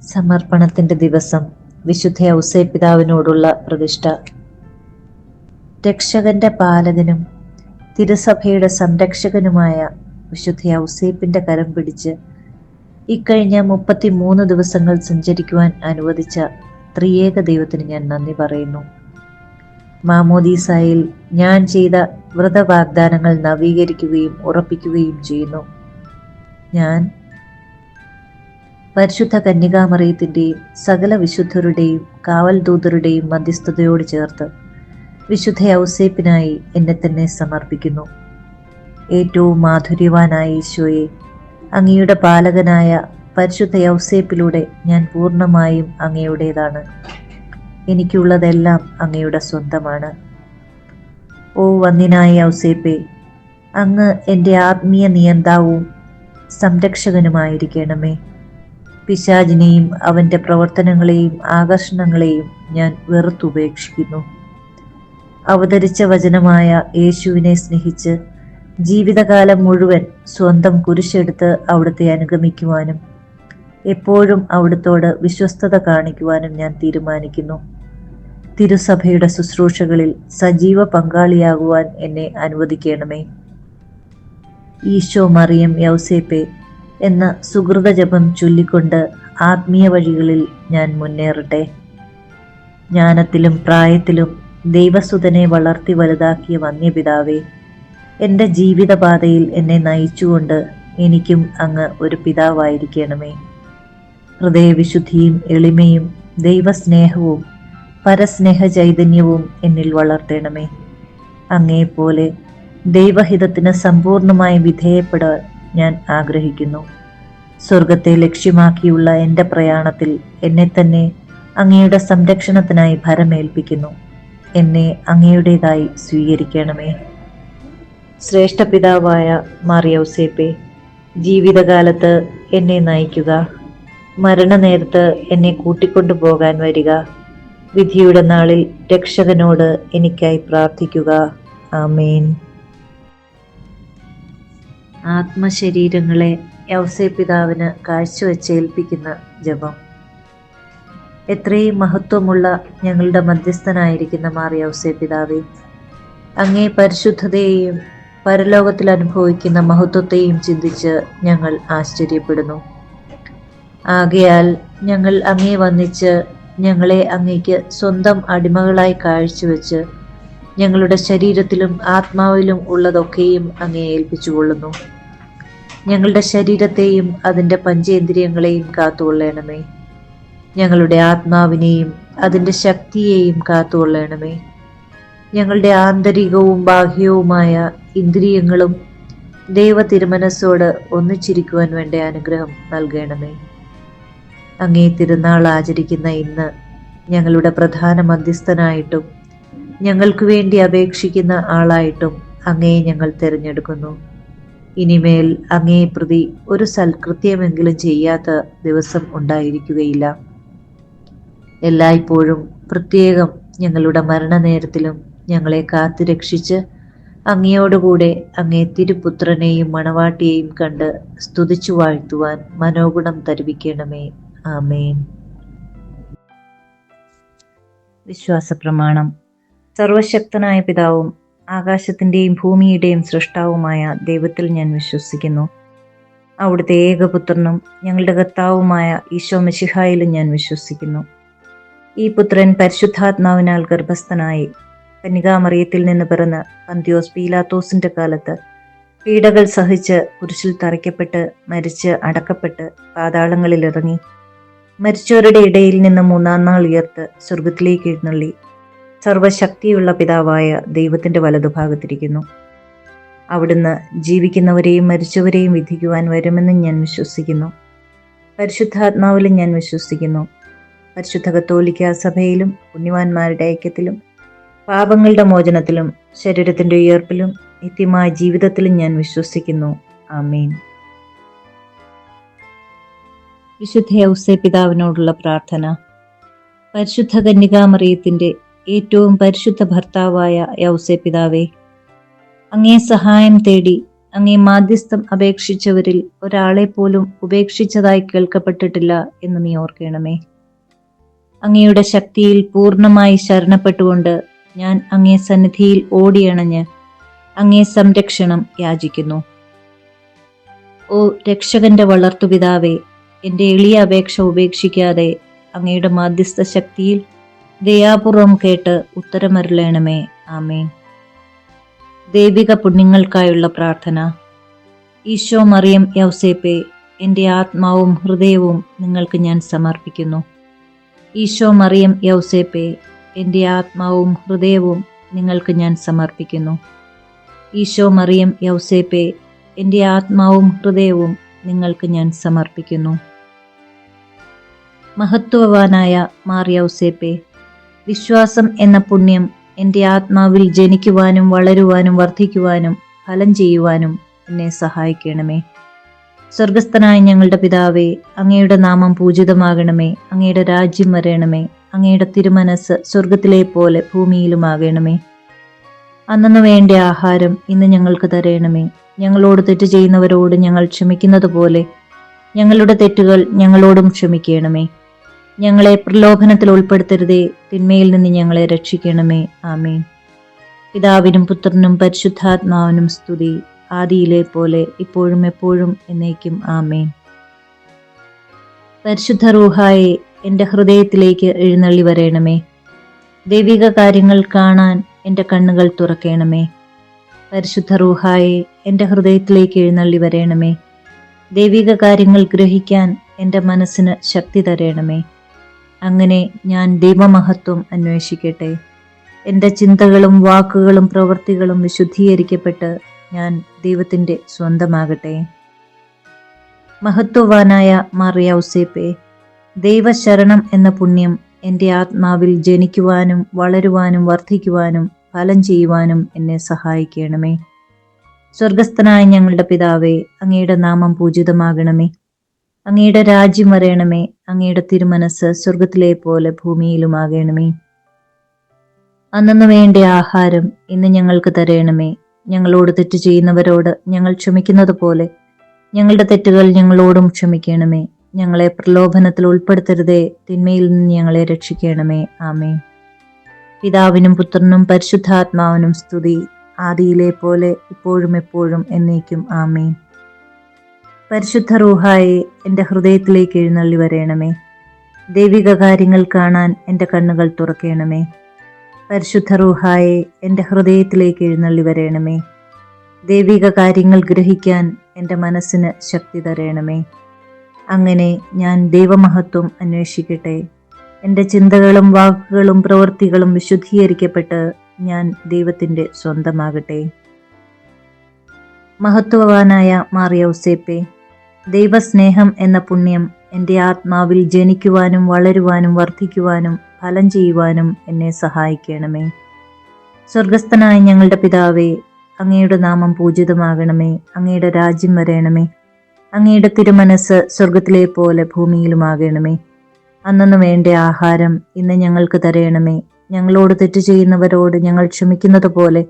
സമർപ്പണത്തിന്റെ ദിവസം വിശുദ്ധ ഔസേപ്പിതാവിനോടുള്ള പ്രതിഷ്ഠ. രക്ഷകന്റെ പാലകനും തിരുസഭയുടെ സംരക്ഷകനുമായ വിശുദ്ധ ഔസേപ്പിന്റെ കരം പിടിച്ച് ഇക്കഴിഞ്ഞ 33 ദിവസങ്ങൾ സഞ്ചരിക്കുവാൻ അനുവദിച്ച ത്രിയേക ദൈവത്തിന് ഞാൻ നന്ദി പറയുന്നു. മാമോദീസായിൽ ഞാൻ ചെയ്ത വ്രതവാഗ്ദാനങ്ങൾ നവീകരിക്കുകയും ഉറപ്പിക്കുകയും ചെയ്യുന്നു. ഞാൻ പരിശുദ്ധ കന്യകാമറിയത്തിന്റെയും സകല വിശുദ്ധരുടെയും കാവൽ ദൂതരുടെയും മധ്യസ്ഥതയോട് ചേർത്ത് വിശുദ്ധ ഔസേപ്പിനായി എന്നെ തന്നെ സമർപ്പിക്കുന്നു. ഏറ്റവും മാധുര്യവാനായ ഈശോയെ, അങ്ങയുടെ പാലകനായ പരിശുദ്ധ ഔസേപ്പിലൂടെ ഞാൻ പൂർണ്ണമായും അങ്ങയുടേതാണ്. എനിക്കുള്ളതെല്ലാം അങ്ങയുടെ സ്വന്തമാണ്. ഓ വന്ദിനായ ഔസേപ്പേ, അങ്ങ് എൻ്റെ ആത്മീയ നിയന്താവും സംരക്ഷകനുമായിരിക്കണമേ. പിശാചിനെയും അവൻ്റെ പ്രവർത്തനങ്ങളെയും ആകർഷണങ്ങളെയും ഞാൻ വെറുത്തുപേക്ഷിക്കുന്നു. അവതരിച്ച വചനമായ യേശുവിനെ സ്നേഹിച്ച് ജീവിതകാലം മുഴുവൻ സ്വന്തം കുരിശെടുത്ത് അവിടുത്തെ അനുഗമിക്കുവാനും എപ്പോഴും അവിടുത്തോട് വിശ്വസ്തത കാണിക്കുവാനും ഞാൻ തീരുമാനിക്കുന്നു. തിരുസഭയുടെ ശുശ്രൂഷകളിൽ സജീവ പങ്കാളിയാകുവാൻ എന്നെ അനുവദിക്കണമേ. ഈശോ മറിയം യൗസേപ്പേ എന്ന സുഹൃത ജപം ചൊല്ലിക്കൊണ്ട് ആത്മീയ വഴികളിൽ ഞാൻ മുന്നേറട്ടെ. ജ്ഞാനത്തിലും പ്രായത്തിലും ദൈവസുതനെ വളർത്തി വലുതാക്കിയ വന്യപിതാവേ, എൻ്റെ ജീവിതപാതയിൽ എന്നെ നയിച്ചുകൊണ്ട് എനിക്കും അങ്ങ് ഒരു പിതാവായിരിക്കണമേ. ഹൃദയവിശുദ്ധിയും എളിമയും ദൈവസ്നേഹവും പരസ്നേഹ ചൈതന്യവും എന്നിൽ വളർത്തണമേ. അങ്ങേപ്പോലെ ദൈവഹിതത്തിന് സമ്പൂർണമായി വിധേയപ്പെടാൻ ഞാൻ ആഗ്രഹിക്കുന്നു. സ്വർഗത്തെ ലക്ഷ്യമാക്കിയുള്ള എൻ്റെ പ്രയാണത്തിൽ എന്നെ തന്നെ അങ്ങയുടെ സംരക്ഷണത്തിനായി ഭരമേൽപ്പിക്കുന്നു. എന്നെ അങ്ങയുടേതായി സ്വീകരിക്കണമേ. ശ്രേഷ്ഠ പിതാവായ മാർ യൗസേപ്പേ, ജീവിതകാലത്ത് എന്നെ നയിക്കുക. മരണനേരത്ത് എന്നെ കൂട്ടിക്കൊണ്ടുപോകാൻ വരിക. വിധിയുടെ നാളിൽ രക്ഷകനോട് എനിക്കായി പ്രാർത്ഥിക്കുക. ആമേൻ. ആത്മശരീരങ്ങളെ യൗസേപ്പിതാവിന് കാഴ്ചവെച്ചേൽപ്പിക്കുന്ന ജപം. എത്രയും മഹത്വമുള്ള ഞങ്ങളുടെ മധ്യസ്ഥനായിരിക്കുന്ന മാർ യൗസേപ്പിതാവേ, അങ്ങേ പരിശുദ്ധതയെയും പരലോകത്തിൽ അനുഭവിക്കുന്ന മഹത്വത്തെയും ചിന്തിച്ച് ഞങ്ങൾ ആശ്ചര്യപ്പെടുന്നു. ആകയാൽ ഞങ്ങൾ അങ്ങേ വന്ദിച്ച് ഞങ്ങളെ അങ്ങേക്ക് സ്വന്തം അടിമകളായി കാഴ്ചവെച്ച് ഞങ്ങളുടെ ശരീരത്തിലും ആത്മാവിലും ഉള്ളതൊക്കെയും അങ്ങേ ഏൽപ്പിച്ചുകൊള്ളുന്നു. ഞങ്ങളുടെ ശരീരത്തെയും അതിൻ്റെ പഞ്ചേന്ദ്രിയങ്ങളെയും കാത്തുകൊള്ളണമേ. ഞങ്ങളുടെ ആത്മാവിനെയും അതിൻ്റെ ശക്തിയെയും കാത്തുകൊള്ളണമേ. ഞങ്ങളുടെ ആന്തരികവും ബാഹ്യവുമായ ഇന്ദ്രിയങ്ങളും ദൈവ തിരുമനസ്സോട് ഒന്നിച്ചിരിക്കുവാൻ വേണ്ട അനുഗ്രഹം നൽകണമേ. അങ്ങേ തിരുനാൾ ആചരിക്കുന്ന ഇന്ന് ഞങ്ങളുടെ പ്രധാന മധ്യസ്ഥനായിട്ടും ഞങ്ങൾക്ക് വേണ്ടി അപേക്ഷിക്കുന്ന ആളായിട്ടും അങ്ങയെ ഞങ്ങൾ തിരഞ്ഞെടുക്കുന്നു. ഇനിമേൽ അങ്ങയെ പ്രതി ഒരു സൽകൃത്യമെങ്കിലും ചെയ്യാത്ത ദിവസം ഉണ്ടായിരിക്കുകയില്ല. എല്ലായ്പ്പോഴും പ്രത്യേകം ഞങ്ങളുടെ മരണനേരത്തിലും ഞങ്ങളെ കാത്തുരക്ഷിച്ച് അങ്ങയോടുകൂടെ അങ്ങേ തിരുപുത്രനെയും മണവാട്ടിയെയും കണ്ട് സ്തുതിച്ചു വാഴ്ത്തുവാൻ മനോഗുണം തരുവിക്കണമേ. ആമേൻ. വിശ്വാസപ്രമാണം. സർവശക്തനായ പിതാവും ആകാശത്തിൻ്റെയും ഭൂമിയുടെയും സൃഷ്ടാവുമായ ദൈവത്തിൽ ഞാൻ വിശ്വസിക്കുന്നു. അവിടുത്തെ ഏകപുത്രനും ഞങ്ങളുടെ കർത്താവുമായ ഈശോ മിശിഹായിലും ഞാൻ വിശ്വസിക്കുന്നു. ഈ പുത്രൻ പരിശുദ്ധാത്മാവിനാൽ ഗർഭസ്ഥനായി കന്യകാമറിയത്തിൽ നിന്ന് പിറന്ന് പന്തിയോസ് പീലാത്തോസിന്റെ കാലത്ത് പീഡകൾ സഹിച്ച് കുരിശിൽ തറയ്ക്കപ്പെട്ട് മരിച്ച് അടക്കപ്പെട്ട് പാതാളങ്ങളിൽ ഇറങ്ങി മരിച്ചവരുടെ ഇടയിൽ നിന്ന് 3-ാം നാൾ ഉയർത്ത് സ്വർഗത്തിലേക്ക് എഴുന്നള്ളി സർവശക്തിയുള്ള പിതാവായ ദൈവത്തിന്റെ വലതുഭാഗത്തിരിക്കുന്നു. അവിടുന്ന് ജീവിക്കുന്നവരെയും മരിച്ചവരെയും വിധിക്കുവാൻ വരുമെന്നും ഞാൻ വിശ്വസിക്കുന്നു. പരിശുദ്ധാത്മാവിലും ഞാൻ വിശ്വസിക്കുന്നു. പരിശുദ്ധ കത്തോലിക്കാ സഭയിലും പുണ്യവാന്മാരുടെ ഐക്യത്തിലും പാപങ്ങളുടെ മോചനത്തിലും ശരീരത്തിന്റെ ഉയർപ്പിലും നിത്യമായ ജീവിതത്തിലും ഞാൻ വിശ്വസിക്കുന്നു. ആമേൻ. വിശുദ്ധ ഔസേപ്പിതാവിനോടുള്ള പ്രാർത്ഥന. പരിശുദ്ധ കന്യകാമറിയത്തിന്റെ ഏറ്റവും പരിശുദ്ധ ഭർത്താവായ യൗസേപ്പിതാവേ, അങ്ങേ സഹായം തേടി അങ്ങേ മാധ്യസ്ഥം അപേക്ഷിച്ചവരിൽ ഒരാളെ പോലും ഉപേക്ഷിച്ചതായി കേൾക്കപ്പെട്ടിട്ടില്ല എന്ന് നീ ഓർക്കണമേ. അങ്ങയുടെ ശക്തിയിൽ പൂർണ്ണമായി ശരണപ്പെട്ടുകൊണ്ട് ഞാൻ അങ്ങേ സന്നിധിയിൽ ഓടിയണഞ്ഞ് അങ്ങേ സംരക്ഷണം യാചിക്കുന്നു. ഓ രക്ഷകന്റെ വളർത്തുപിതാവേ, എൻ്റെ എളിയ അപേക്ഷ ഉപേക്ഷിക്കാതെ അങ്ങയുടെ മാധ്യസ്ഥ ശക്തിയിൽ ദയാപൂർവം കേട്ട് ഉത്തരമരുളണമേ. ആമേൻ. ദൈവിക പുണ്യങ്ങൾക്കായുള്ള പ്രാർത്ഥന. ഈശോ, മറിയം, യൗസേപ്പേ, എൻ്റെ ആത്മാവും ഹൃദയവും നിങ്ങൾക്ക് ഞാൻ സമർപ്പിക്കുന്നു. ഈശോ, മറിയം, യൗസേപ്പേ, എൻ്റെ ആത്മാവും ഹൃദയവും നിങ്ങൾക്ക് ഞാൻ സമർപ്പിക്കുന്നു. ഈശോ, മറിയം, യൗസേപ്പേ, എൻ്റെ ആത്മാവും ഹൃദയവും നിങ്ങൾക്ക് ഞാൻ സമർപ്പിക്കുന്നു. മഹത്വവാനായ മാർ യൗസേപ്പേ, വിശ്വാസം എന്ന പുണ്യം എൻ്റെ ആത്മാവിൽ ജനിക്കുവാനും വളരുവാനും വർദ്ധിക്കുവാനും ഫലം ചെയ്യുവാനും എന്നെ സഹായിക്കണമേ. സ്വർഗസ്ഥനായ ഞങ്ങളുടെ പിതാവേ, അങ്ങയുടെ നാമം പൂജിതമാകണമേ. അങ്ങയുടെ രാജ്യം വരണമേ. അങ്ങയുടെ തിരുമനസ് സ്വർഗത്തിലെ പോലെ ഭൂമിയിലുമാകണമേ. അന്നു വേണ്ട ആഹാരം ഇന്ന് ഞങ്ങൾക്ക് തരണമേ. ഞങ്ങളോട് തെറ്റ് ചെയ്യുന്നവരോട് ഞങ്ങൾ ക്ഷമിക്കുന്നത് പോലെ ഞങ്ങളുടെ തെറ്റുകൾ ഞങ്ങളോടും ക്ഷമിക്കണമേ. ഞങ്ങളെ പ്രലോഭനത്തിൽ ഉൾപ്പെടുത്തരുതേ, തിന്മയിൽ നിന്ന് ഞങ്ങളെ രക്ഷിക്കണമേ. ആമേൻ. പിതാവിനും പുത്രനും പരിശുദ്ധാത്മാവിനും സ്തുതി, ആദിയിലെ പോലെ ഇപ്പോഴും എപ്പോഴും എന്നേക്കും. ആമേൻ. പരിശുദ്ധ റൂഹായെ എൻ്റെ ഹൃദയത്തിലേക്ക് എഴുന്നള്ളി വരണമേ. ദൈവിക കാര്യങ്ങൾ കാണാൻ എൻ്റെ കണ്ണുകൾ തുറക്കണമേ. പരിശുദ്ധ റൂഹായെ എൻ്റെ ഹൃദയത്തിലേക്ക് എഴുന്നള്ളി വരണമേ. ദൈവിക കാര്യങ്ങൾ ഗ്രഹിക്കാൻ എൻ്റെ മനസ്സിന് ശക്തി തരണമേ. അങ്ങനെ ഞാൻ ദൈവമഹത്വം അന്വേഷിക്കട്ടെ. എൻ്റെ ചിന്തകളും വാക്കുകളും പ്രവൃത്തികളും വിശുദ്ധീകരിക്കപ്പെട്ട് ഞാൻ ദൈവത്തിൻ്റെ സ്വന്തമാകട്ടെ. മഹത്വവാനായ മാർ യൗസേപ്പേ, ദൈവശരണം എന്ന പുണ്യം എൻ്റെ ആത്മാവിൽ ജനിക്കുവാനും വളരുവാനും വർദ്ധിക്കുവാനും ഫലം ചെയ്യുവാനും എന്നെ സഹായിക്കണമേ. സ്വർഗസ്ഥനായ ഞങ്ങളുടെ പിതാവേ, അങ്ങയുടെ നാമം പൂജിതമാകണമേ. അങ്ങയുടെ രാജ്യം വരണമേ. അങ്ങയുടെ തിരുമനസ് സ്വർഗത്തിലെ പോലെ ഭൂമിയിലുമാകണമേ. അന്നു വേണ്ട ആഹാരം ഇന്ന് ഞങ്ങൾക്ക് തരണമേ. ഞങ്ങളോട് തെറ്റ് ചെയ്യുന്നവരോട് ഞങ്ങൾ ക്ഷമിക്കുന്നത് പോലെ ഞങ്ങളുടെ തെറ്റുകൾ ഞങ്ങളോടും ക്ഷമിക്കണമേ. ഞങ്ങളെ പ്രലോഭനത്തിൽ ഉൾപ്പെടുത്തരുതേ, തിന്മയിൽ നിന്ന് ഞങ്ങളെ രക്ഷിക്കണമേ. ആമേൻ. പിതാവിനും പുത്രനും പരിശുദ്ധാത്മാവിനും സ്തുതി, ആദിയിലെ പോലെ ഇപ്പോഴും എപ്പോഴും എന്നേക്കും. ആമേൻ. പരിശുദ്ധ റൂഹായെ എൻ്റെ ഹൃദയത്തിലേക്ക് എഴുന്നള്ളി വരണമേ. ദൈവിക കാര്യങ്ങൾ കാണാൻ എൻ്റെ കണ്ണുകൾ തുറക്കണമേ. പരിശുദ്ധ റൂഹായെ എൻ്റെ ഹൃദയത്തിലേക്ക് എഴുന്നള്ളി വരണമേ. ദൈവിക കാര്യങ്ങൾ ഗ്രഹിക്കാൻ എൻ്റെ മനസ്സിന് ശക്തി തരണമേ. അങ്ങനെ ഞാൻ ദൈവമഹത്വം അന്വേഷിക്കട്ടെ. എൻ്റെ ചിന്തകളും വാക്കുകളും പ്രവൃത്തികളും വിശുദ്ധീകരിക്കപ്പെട്ട് ഞാൻ ദൈവത്തിൻ്റെ സ്വന്തമാകട്ടെ. മഹത്വവാനായ മാർ യൗസേപ്പേ, ദൈവസ്നേഹം എന്ന പുണ്യം എൻ്റെ ആത്മാവിൽ ജനിക്കുവാനും വളരുവാനും വർദ്ധിക്കുവാനും ഫലം ചെയ്യുവാനും എന്നെ സഹായിക്കണമേ. സ്വർഗസ്ഥനായ ഞങ്ങളുടെ പിതാവേ, അങ്ങയുടെ നാമം പൂജിതമാകണമേ. അങ്ങയുടെ രാജ്യം വരണമേ. അങ്ങയുടെ തിരുമനസ് സ്വർഗത്തിലെ പോലെ ഭൂമിയിലുമാകണമേ. അന്നു വേണ്ട ആഹാരം ഇന്ന് ഞങ്ങൾക്ക് തരണമേ. ഞങ്ങളോട് തെറ്റ് ചെയ്യുന്നവരോട് ഞങ്ങൾ ക്ഷമിക്കുന്നത് പോലെ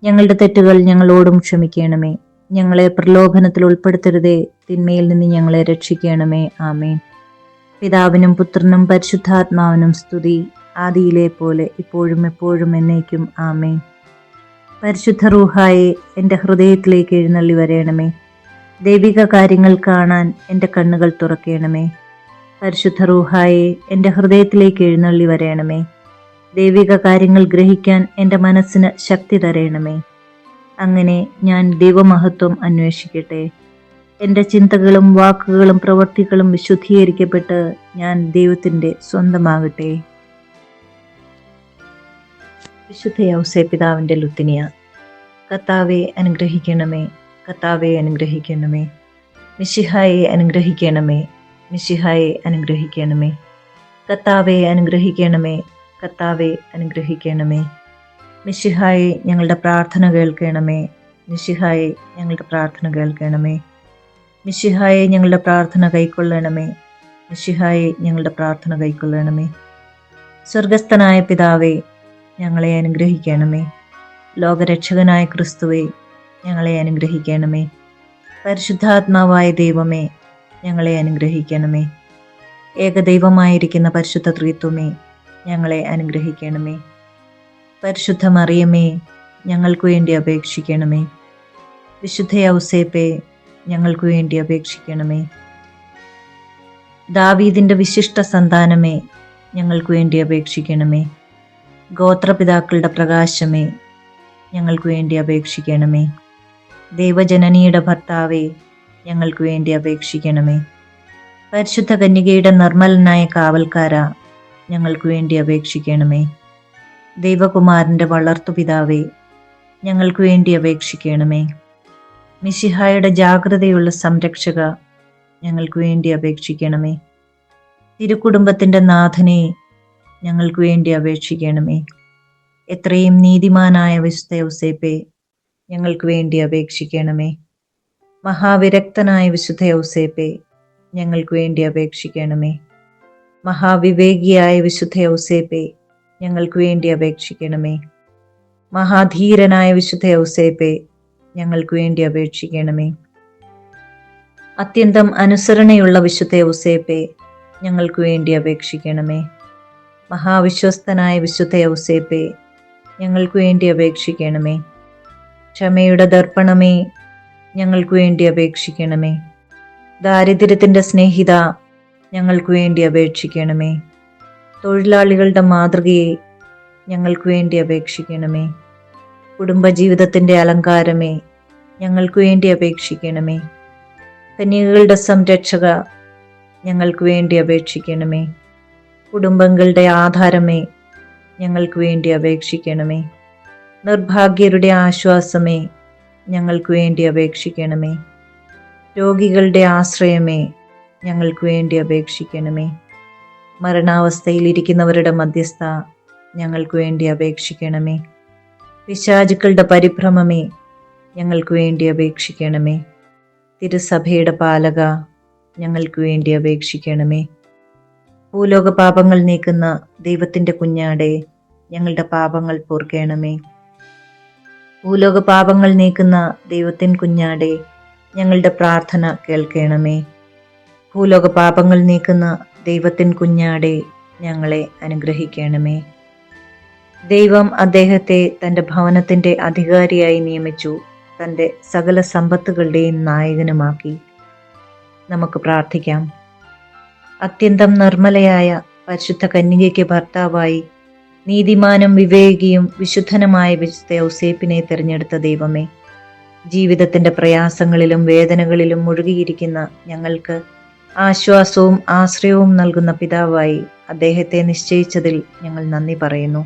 ഞങ്ങളുടെ തെറ്റുകൾ ഞങ്ങളോടും ക്ഷമിക്കണമേ. ഞങ്ങളെ പ്രലോഭനത്തിൽ ഉൾപ്പെടുത്തരുതേ, തിന്മയിൽ നിന്ന് ഞങ്ങളെ രക്ഷിക്കണമേ. ആമേൻ. പിതാവിനും പുത്രനും പരിശുദ്ധാത്മാവിനും സ്തുതി, ആദിയിലെ പോലെ ഇപ്പോഴും എപ്പോഴും എന്നേക്കും. ആമേൻ. പരിശുദ്ധ റൂഹായെ എൻ്റെ ഹൃദയത്തിലേക്ക് എഴുന്നള്ളി വരണമേ. ദൈവിക കാര്യങ്ങൾ കാണാൻ എൻ്റെ കണ്ണുകൾ തുറക്കണമേ. പരിശുദ്ധ റൂഹായെ എൻ്റെ ഹൃദയത്തിലേക്ക് എഴുന്നള്ളി വരണമേ. ദൈവിക കാര്യങ്ങൾ ഗ്രഹിക്കാൻ എൻ്റെ മനസ്സിന് ശക്തി തരണമേ. അങ്ങനെ ഞാൻ ദൈവമഹത്വം അന്വേഷിക്കട്ടെ. എൻ്റെ ചിന്തകളും വാക്കുകളും പ്രവൃത്തികളും വിശുദ്ധീകരിക്കപ്പെട്ട് ഞാൻ ദൈവത്തിൻ്റെ സ്വന്തമാകട്ടെ. വിശുദ്ധ യൗസേപ്പിതാവിൻ്റെ ലുത്തിനിയ. കർത്താവെ അനുഗ്രഹിക്കണമേ. കർത്താവെ അനുഗ്രഹിക്കണമേ. മിശിഹായെ അനുഗ്രഹിക്കണമേ. മിശിഹായെ അനുഗ്രഹിക്കണമേ. കർത്താവെ അനുഗ്രഹിക്കണമേ. കർത്താവെ അനുഗ്രഹിക്കണമേ. മിശിഹായെ ഞങ്ങളുടെ പ്രാർത്ഥന കേൾക്കണമേ. മിശിഹായെ ഞങ്ങളുടെ പ്രാർത്ഥന കേൾക്കണമേ. മിശിഹായെ ഞങ്ങളുടെ പ്രാർത്ഥന കൈക്കൊള്ളണമേ. മിശിഹായെ ഞങ്ങളുടെ പ്രാർത്ഥന കൈക്കൊള്ളണമേ. സ്വർഗസ്ഥനായ പിതാവേ, ഞങ്ങളെ അനുഗ്രഹിക്കണമേ. ലോകരക്ഷകനായ ക്രിസ്തുവേ, ഞങ്ങളെ അനുഗ്രഹിക്കണമേ. പരിശുദ്ധാത്മാവായ ദൈവമേ, ഞങ്ങളെ അനുഗ്രഹിക്കണമേ. ഏകദൈവമായിരിക്കുന്ന പരിശുദ്ധ ത്രിത്വമേ, ഞങ്ങളെ അനുഗ്രഹിക്കണമേ. പരിശുദ്ധ മറിയമേ, ഞങ്ങൾക്ക് വേണ്ടി അപേക്ഷിക്കണമേ. വിശുദ്ധ ഔസേപ്പേ, ഞങ്ങൾക്ക് വേണ്ടി അപേക്ഷിക്കണമേ. ദാവീദിന്റെ വിശിഷ്ട സന്താനമേ, ഞങ്ങൾക്ക് വേണ്ടി അപേക്ഷിക്കണമേ. ഗോത്രപിതാക്കളുടെ പ്രകാശമേ, ഞങ്ങൾക്ക് വേണ്ടി അപേക്ഷിക്കണമേ. ദൈവജനനിയുടെ ഭർത്താവേ, ഞങ്ങൾക്ക് വേണ്ടി അപേക്ഷിക്കണമേ. പരിശുദ്ധ കന്യകയുടെ നിർമ്മലനായ കാവൽക്കാര, ഞങ്ങൾക്ക് വേണ്ടി അപേക്ഷിക്കണമേ. ദൈവകുമാരന്റെ വളർത്തുപിതാവേ, ഞങ്ങൾക്ക് വേണ്ടി അപേക്ഷിക്കണമേ. മിശിഹായുടെ ജാഗ്രതയുള്ള സംരക്ഷക, ഞങ്ങൾക്ക് വേണ്ടി അപേക്ഷിക്കണമേ. തിരുക്കുടുംബത്തിന്റെ നാഥനെ, ഞങ്ങൾക്ക് വേണ്ടി അപേക്ഷിക്കണമേ. എത്രയും നീതിമാനായ വിശുദ്ധ ഔസേപ്പേ, ഞങ്ങൾക്ക് വേണ്ടി അപേക്ഷിക്കണമേ. മഹാവിരക്തനായ വിശുദ്ധ ഔസേപ്പേ, ഞങ്ങൾക്ക് വേണ്ടി അപേക്ഷിക്കണമേ. മഹാവിവേകിയായ വിശുദ്ധ ഔസേപ്പേ, ഞങ്ങൾക്ക് വേണ്ടി അപേക്ഷിക്കണമേ. മഹാധീരനായ വിശുദ്ധ ഔസേപ്പേ, ഞങ്ങൾക്ക് വേണ്ടി അപേക്ഷിക്കണമേ. അത്യന്തം അനുസരണയുള്ള വിശുദ്ധ ഔസേപ്പേ, ഞങ്ങൾക്ക് വേണ്ടി അപേക്ഷിക്കണമേ. മഹാവിശ്വസ്തനായ വിശുദ്ധ ഔസേപ്പേ, ഞങ്ങൾക്ക് വേണ്ടി അപേക്ഷിക്കണമേ. ക്ഷമയുടെ ദർപ്പണമേ, ഞങ്ങൾക്ക് വേണ്ടി അപേക്ഷിക്കണമേ. ദാരിദ്ര്യത്തിന്റെ സ്നേഹിത, ഞങ്ങൾക്ക് വേണ്ടി അപേക്ഷിക്കണമേ. തൊഴിലാളികളുടെ മാതൃകയെ, ഞങ്ങൾക്ക് വേണ്ടി അപേക്ഷിക്കണമേ. കുടുംബജീവിതത്തിന്റെ അലങ്കാരമേ, ഞങ്ങൾക്ക് വേണ്ടി അപേക്ഷിക്കണമേ. കന്യകകളുടെ സംരക്ഷക, ഞങ്ങൾക്ക് വേണ്ടി അപേക്ഷിക്കണമേ. കുടുംബങ്ങളുടെ ആധാരമേ, ഞങ്ങൾക്ക് വേണ്ടി അപേക്ഷിക്കണമേ. നിർഭാഗ്യരുടെ ആശ്വാസമേ, ഞങ്ങൾക്ക് വേണ്ടി അപേക്ഷിക്കണമേ. രോഗികളുടെ ആശ്രയമേ, ഞങ്ങൾക്ക് വേണ്ടി അപേക്ഷിക്കണമേ. മരണാവസ്ഥയിലിരിക്കുന്നവരുടെ മധ്യസ്ഥ, ഞങ്ങൾക്ക് വേണ്ടി അപേക്ഷിക്കണമേ. പിശാചുക്കളുടെ പരിഭ്രമമേ, ഞങ്ങൾക്ക് വേണ്ടി അപേക്ഷിക്കണമേ. തിരുസഭയുടെ പാലക, ഞങ്ങൾക്ക് വേണ്ടി അപേക്ഷിക്കണമേ. ഭൂലോക പാപങ്ങൾ നീക്കുന്ന ദൈവത്തിന്റെ കുഞ്ഞാടെ, ഞങ്ങളുടെ പാപങ്ങൾ പൊറുക്കണമേ. ഭൂലോക പാപങ്ങൾ നീക്കുന്ന ദൈവത്തിൻ കുഞ്ഞാടെ, ഞങ്ങളുടെ പ്രാർത്ഥന കേൾക്കണമേ. ഭൂലോക പാപങ്ങൾ നീക്കുന്ന ദൈവത്തിൻ കുഞ്ഞാടെ, ഞങ്ങളെ അനുഗ്രഹിക്കണമേ. ദൈവം അദ്ദേഹത്തെ തൻ്റെ ഭവനത്തിൻ്റെ അധികാരിയായി നിയമിച്ചു, തൻ്റെ സകല സമ്പത്തുകളുടെയും നായകനുമാക്കി. നമുക്ക് പ്രാർത്ഥിക്കാം. അത്യന്തം നിർമ്മലയായ പരിശുദ്ധ കന്യകയ്ക്ക് ഭർത്താവായി നീതിമാനും വിവേകിയും വിശുദ്ധനുമായ വിശുദ്ധ ഔസേപ്പിനെ തിരഞ്ഞെടുത്ത ദൈവമേ, ജീവിതത്തിൻ്റെ പ്രയാസങ്ങളിലും വേദനകളിലും മുഴുകിയിരിക്കുന്ന ഞങ്ങൾക്ക് ആശ്വാസവും ആശ്രയവും നൽകുന്ന പിതാവായി അദ്ദേഹത്തെ നിശ്ചയിച്ചതിൽ ഞങ്ങൾ നന്ദി പറയുന്നു.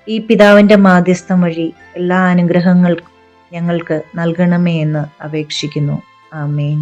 ഈ പിതാവിൻ്റെ മാധ്യസ്ഥം വഴി എല്ലാ അനുഗ്രഹങ്ങൾക്കും ഞങ്ങൾക്ക് നൽകണമേ എന്ന് അപേക്ഷിക്കുന്നു. ആമേൻ.